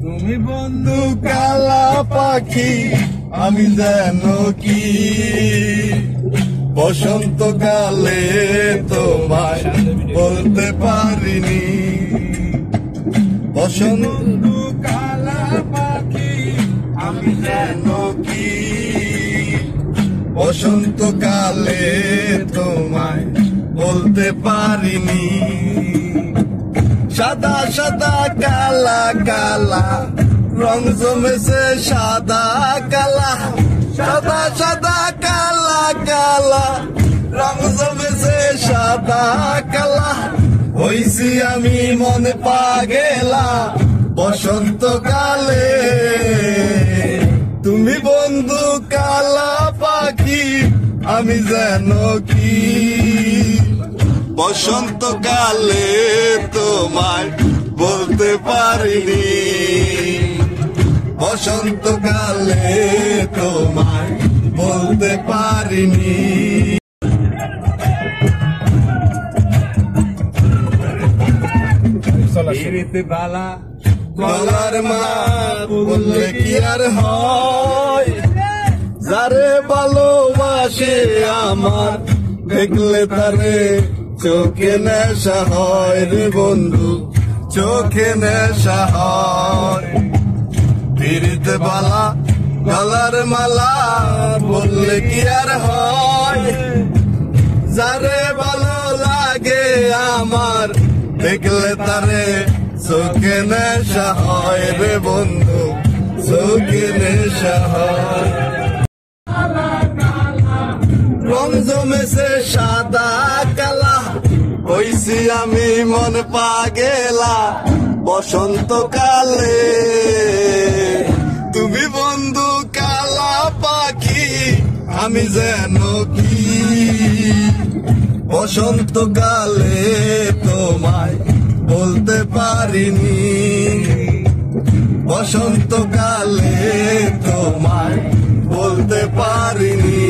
তুমি বন্ধু কালা পাখি, আমি যেন কি বসন্তকালে তোমায় বলতে পারিনি। বসন্ত কালা পাখি, আমি যেন কি বসন্তকালে তোমায় বলতে পারিনি। সাদা সাদা কালা কালা রং জমেছে সাদা কালা, সাদা সাদা কালা কালা রং জমেছে সাদা কালা। হইছি আমি মনে পাগেলা বসন্তকালে। তুমি বন্ধু কালা পাখি, আমি যেন কি বসন্তকালে তোমায় বলতে পারিনি। বসন্তকালে তোমায় বলতে পারিনি। বালা গলার মা বললে কি আর হয়, যারে ভালোবাসে আমার দেখলে তারে চোখে নেশা হয় রে বন্ধু, চোখে নেশা হয়। ফিরিতে বালা গলার মালা বললে কি আর হয়, যারে ভালো লাগে আমার দেখলে তারে চোখে নেশা হয় রে বন্ধু, চোখে নেশা হয়। রং জমেছে সাদা কালা, হইছি আমি মন পাগেলা বসন্তকালে। তুমি বন্ধু কালা পাখি, আমি যেন কি বসন্তকালে তোমায় বলতে পারিনি। বসন্তকালে তোমায় বলতে পারিনি।